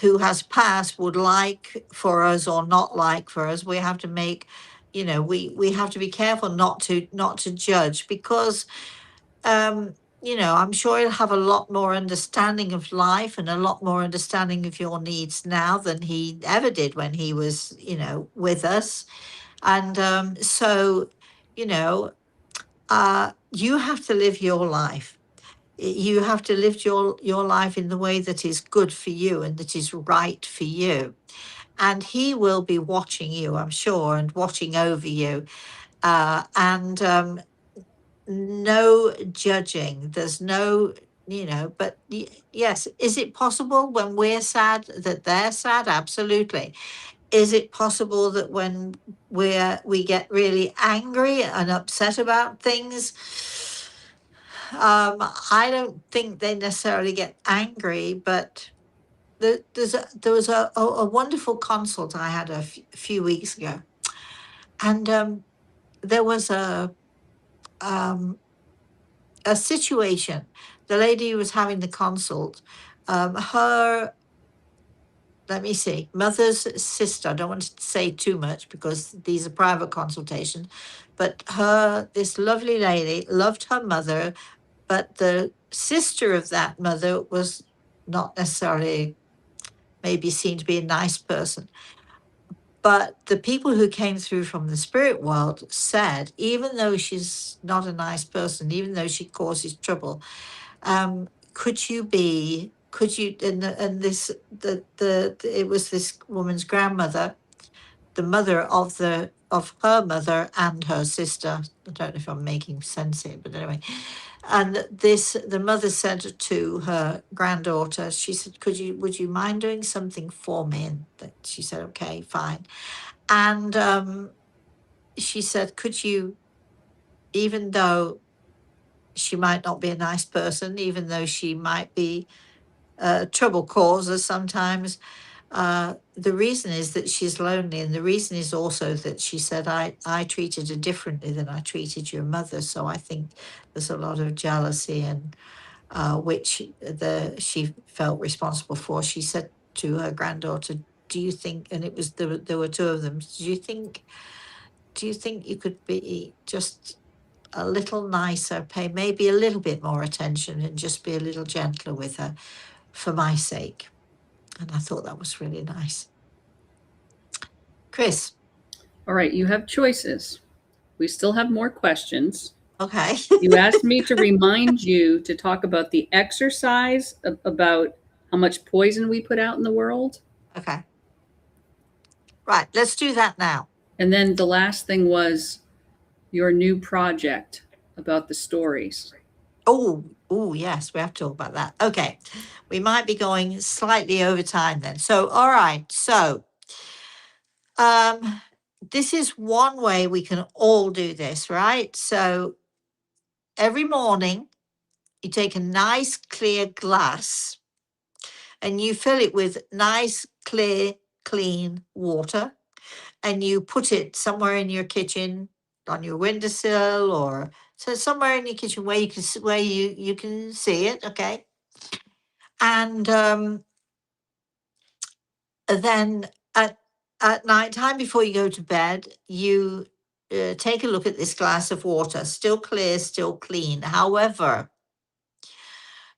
Speaker 1: who has passed would like for us or not like for us. We have to make, we have to be careful not to judge, because I'm sure he'll have a lot more understanding of life and a lot more understanding of your needs now than he ever did when he was, with us. And so, you know, you have to live your life. You have to live your life in the way that is good for you and that is right for you. And he will be watching you, I'm sure, and watching over you. And no judging. There's no, but yes, is it possible when we're sad that they're sad? Absolutely. Is it possible that when we get really angry and upset about things, I don't think they necessarily get angry, but there was a wonderful consult I had a few weeks ago, and there was a situation. The lady who was having the consult, her, let me see, mother's sister. I don't want to say too much because these are private consultations, but this lovely lady loved her mother, but the sister of that mother was not necessarily maybe seen to be a nice person. But the people who came through from the spirit world said, even though she's not a nice person, even though she causes trouble, could you, and this, it was this woman's grandmother, the mother of her mother and her sister. I don't know if I'm making sense here, but anyway. And the mother said to her granddaughter, she said, would you mind doing something for me? And she said, okay, fine. And she said, could you, even though she might not be a nice person, even though she might be a trouble causer sometimes, the reason is that she's lonely. And the reason is also that she said, I treated her differently than I treated your mother. So I think there's a lot of jealousy, and which she felt responsible for. She said to her granddaughter, do you think, and it was, there were two of them, do you think you could be just a little nicer, pay maybe a little bit more attention, and just be a little gentler with her for my sake? And I thought that was really nice. Chris.
Speaker 3: All right, you have choices. We still have more questions.
Speaker 1: Okay.
Speaker 3: You asked me to remind you to talk about the exercise, about how much poison we put out in the world.
Speaker 1: Okay. Right, let's do that now.
Speaker 3: And then the last thing was your new project about the stories.
Speaker 1: Oh, yes, we have to talk about that. Okay, we might be going slightly over time then. So, all right, so this is one way we can all do this, right? So every morning you take a nice clear glass and you fill it with nice, clear, clean water, and you put it somewhere in your kitchen, on your windowsill, or so somewhere in your kitchen where you can see it. Okay, and then at night time before you go to bed, you take a look at this glass of water, still clear, still clean. However,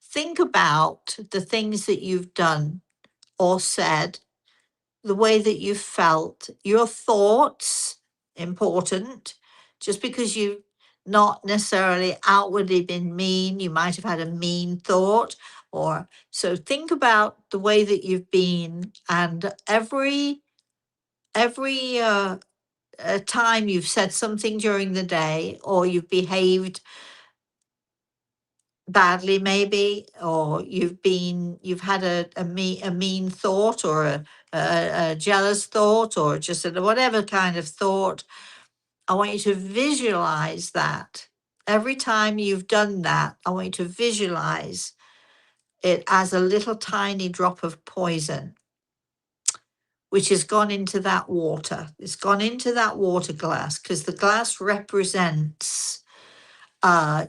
Speaker 1: think about the things that you've done or said, the way that you felt, your thoughts, important. Just because you've not necessarily outwardly been mean, you might have had a mean thought. Or so think about the way that you've been, and every time you've said something during the day, or you've behaved badly maybe, or you've had a mean thought, or a jealous thought, or just whatever kind of thought. I want you to visualize that. Every time you've done that, I want you to visualize it as a little tiny drop of poison, which has gone into that water. It's gone into that water glass, because the glass represents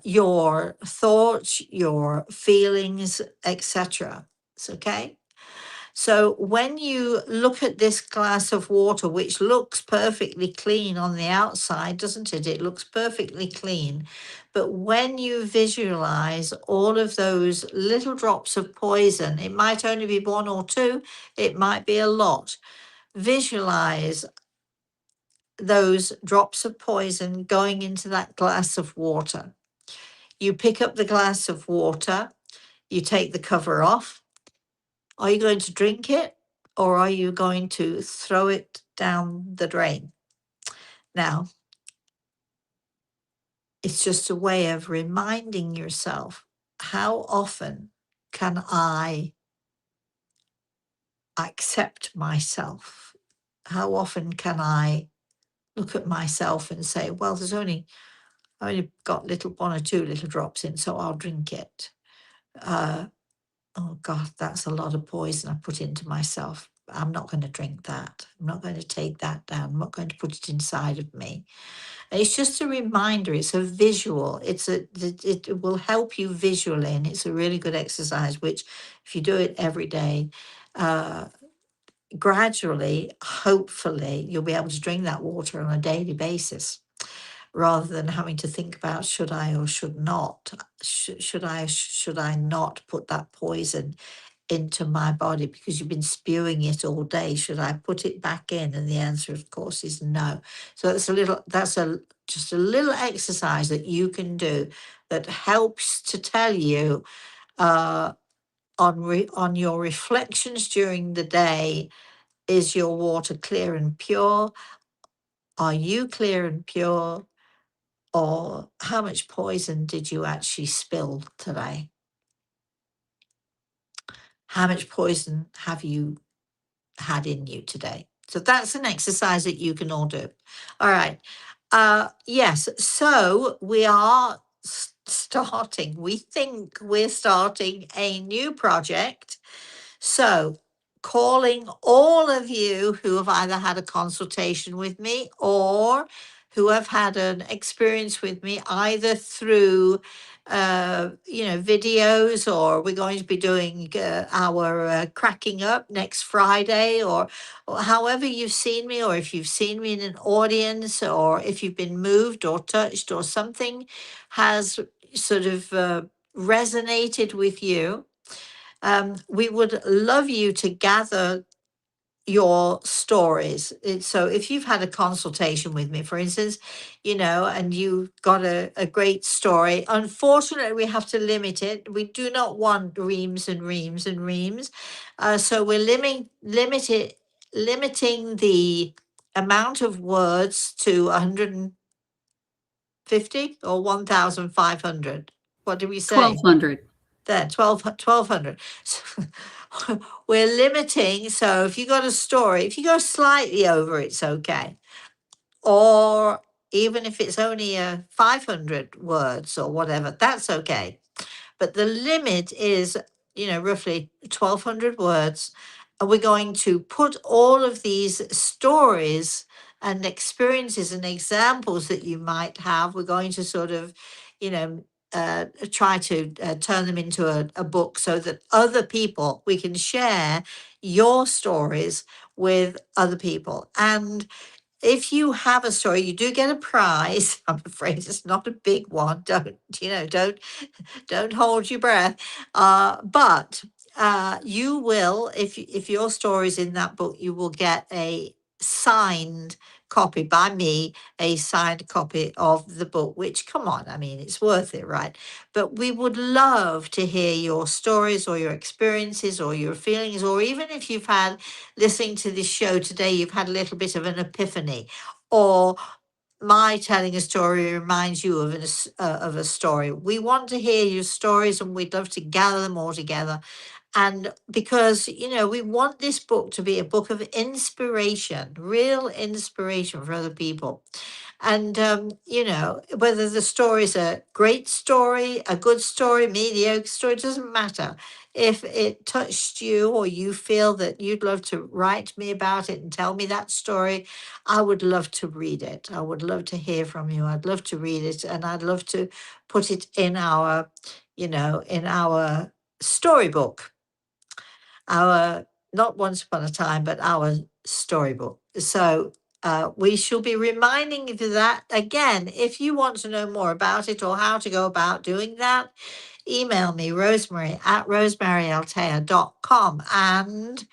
Speaker 1: your thoughts, your feelings, etc. It's okay. So when you look at this glass of water, which looks perfectly clean on the outside, doesn't it? It looks perfectly clean. But when you visualize all of those little drops of poison, it might only be one or two, it might be a lot. Visualize those drops of poison going into that glass of water. You pick up the glass of water, you take the cover off. Are you going to drink it, or are you going to throw it down the drain? Now, it's just a way of reminding yourself, how often can I accept myself? How often can I look at myself and say, well, I only got one or two little drops in, so I'll drink it. Oh God, that's a lot of poison I put into myself. I'm not going to drink that. I'm not going to take that down. I'm not going to put it inside of me. And it's just a reminder. It's a visual. It will help you visually, and it's a really good exercise. Which, if you do it every day, gradually, hopefully, you'll be able to drink that water on a daily basis, rather than having to think about should I or should not. Should I not put that poison into my body because you've been spewing it all day. Should I put it back in? And the answer, of course, is no. So that's just a little exercise that you can do that helps to tell you on your reflections during the day, is your water clear and pure? Are you clear and pure? Or how much poison did you actually spill today? How much poison have you had in you today? So that's an exercise that you can all do. All right. Yes. So we are starting. We think we're starting a new project. So calling all of you who have either had a consultation with me or who have had an experience with me, either through videos, or we're going to be doing our cracking up next Friday, or however you've seen me, or if you've seen me in an audience, or if you've been moved or touched, or something has sort of resonated with you. We would love you to gather your stories. So if you've had a consultation with me, for instance, and you've got a great story, unfortunately, we have to limit it. We do not want reams and reams and reams. So we're limiting the amount of words to 150 or 1,500. What did we say?
Speaker 3: 1,200.
Speaker 1: There, 1,200. So we're limiting. So if you got a story, if you go slightly over, it's okay. Or even if it's only 500 words or whatever, that's okay. But the limit is, roughly 1,200 words. And we're going to put all of these stories and experiences and examples that you might have. We're going to sort of, try to turn them into a book so that other people, we can share your stories with other people. And if you have a story, you do get a prize. I'm afraid it's not a big one. Don't hold your breath. But you will, if your story is in that book, you will get a signed copy by me, a signed copy of the book, which, come on, I mean, it's worth it, right? But we would love to hear your stories or your experiences or your feelings, or even if you've had, listening to this show today, you've had a little bit of an epiphany, or my telling a story reminds you of of a story. We want to hear your stories, and we'd love to gather them all together. And because, we want this book to be a book of inspiration, real inspiration for other people. And, whether the story is a great story, a good story, mediocre story, it doesn't matter. If it touched you, or you feel that you'd love to write me about it and tell me that story, I would love to read it. I would love to hear from you. I'd love to read it, and I'd love to put it in our, in our storybook, our, not Once Upon a Time, but our storybook. So we shall be reminding you of that again. If you want to know more about it or how to go about doing that, email me, Rosemary at rosemaryaltea.com, and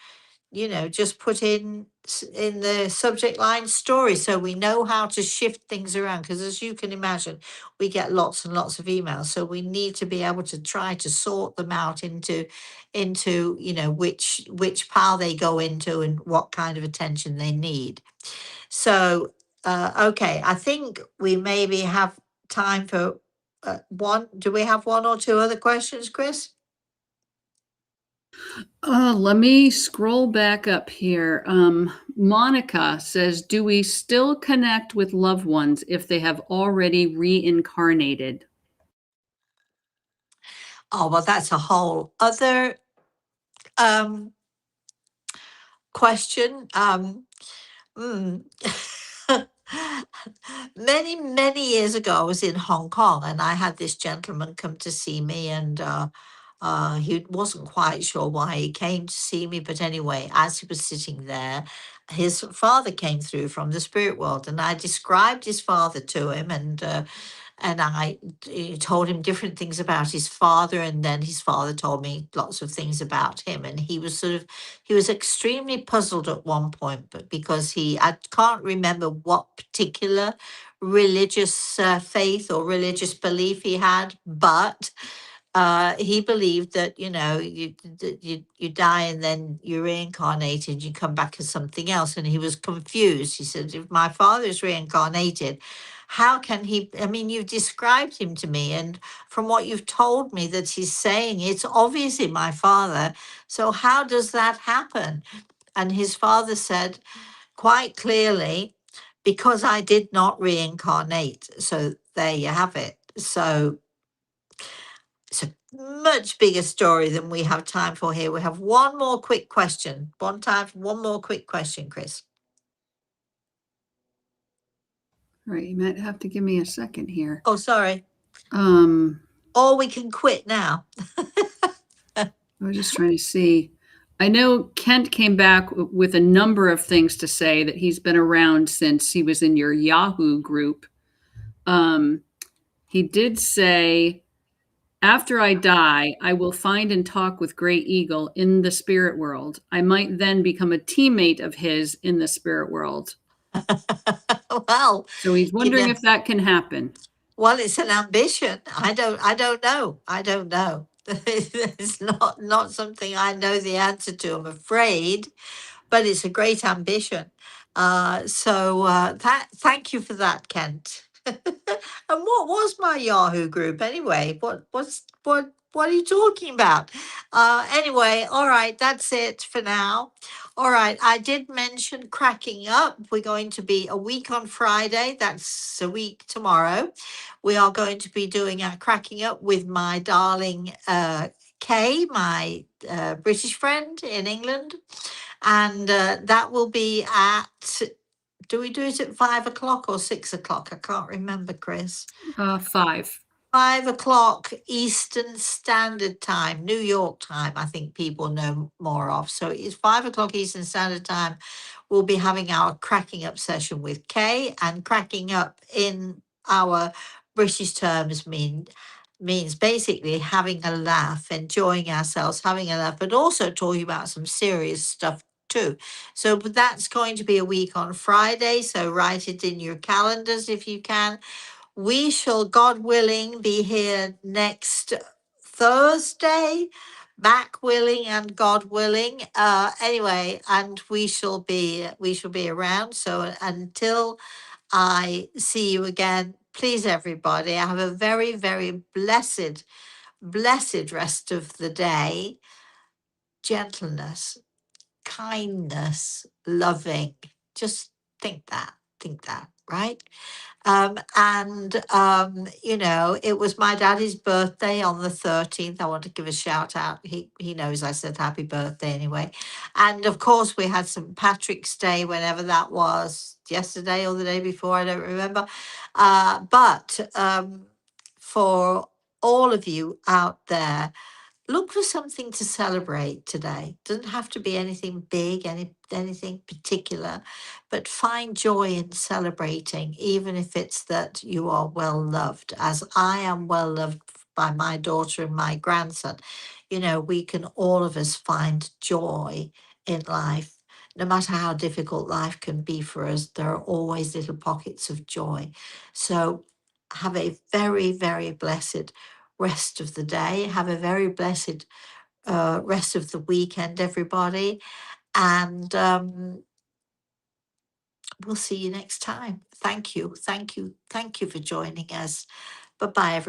Speaker 1: just put in the subject line story, so we know how to shift things around, because as you can imagine, we get lots and lots of emails, so we need to be able to try to sort them out into which pile they go into and what kind of attention they need. So okay, I think we maybe have time for one. Do we have one or two other questions, Chris?
Speaker 3: Let me scroll back up here. Monica says, do we still connect with loved ones if they have already reincarnated?
Speaker 1: Oh, well, that's a whole other question. Many, many years ago, I was in Hong Kong, and I had this gentleman come to see me, and he wasn't quite sure why he came to see me. But anyway, as he was sitting there, his father came through from the spirit world, and I described his father to him, and and I told him different things about his father, and then his father told me lots of things about him, and he was extremely puzzled at one point, but because I can't remember what particular religious faith or religious belief he had, but he believed that you die and then you're reincarnated, you come back as something else, and he was confused. He said, if my father is reincarnated, how can he? I mean, you've described him to me, and from what you've told me that he's saying, it's obviously my father. So how does that happen? And his father said quite clearly, because I did not reincarnate. So there you have it. So it's a much bigger story than we have time for here. We have one more quick question. One more quick question, Chris.
Speaker 3: All right, you might have to give me a second here.
Speaker 1: Oh, sorry.
Speaker 3: Um,
Speaker 1: Or we can quit now.
Speaker 3: I was just trying to see. I know Kent came back with a number of things to say, that he's been around since he was in your Yahoo group. He did say, after I die, I will find and talk with Great Eagle in the spirit world. I might then become a teammate of his in the spirit world.
Speaker 1: Well,
Speaker 3: So he's wondering if that can happen.
Speaker 1: Well, it's an ambition. I don't know. I don't know. It's not something I know the answer to, I'm afraid, but it's a great ambition. Thank you for that, Kent. And what was my Yahoo group anyway? What are you talking about? Anyway, all right, that's it for now. All right, I did mention cracking up. We're going to be a week on Friday. That's a week tomorrow. We are going to be doing our cracking up with my darling Kay, my British friend in England. And that will be at, do we do it at 5 o'clock or 6 o'clock? I can't remember, Chris.
Speaker 3: 5.
Speaker 1: 5 o'clock Eastern Standard Time, New York time, I think people know more of. So it's 5 o'clock Eastern Standard Time. We'll be having our cracking up session with Kay, and cracking up in our British terms means basically having a laugh, enjoying ourselves, having a laugh, but also talking about some serious stuff too. So that's going to be a week on Friday. So write it in your calendars if you can. We shall, God willing, be here next Thursday, back willing and God willing. Anyway, and we shall be around. So until I see you again, please everybody, have a very, very blessed rest of the day. Gentleness, kindness, loving. Just think that, right? It was my daddy's birthday on the 13th. I want to give a shout out. He knows I said happy birthday anyway. And of course, we had St. Patrick's Day, whenever that was, yesterday or the day before, I don't remember. But for all of you out there, look for something to celebrate today. Doesn't have to be anything big, anything particular, but find joy in celebrating, even if it's that you are well loved, as I am well loved by my daughter and my grandson. We can, all of us, find joy in life. No matter how difficult life can be for us, there are always little pockets of joy. So have a very, very blessed rest of the day. Have a very blessed rest of the weekend, everybody. And we'll see you next time. Thank you. Thank you. Thank you for joining us. Bye-bye, everybody.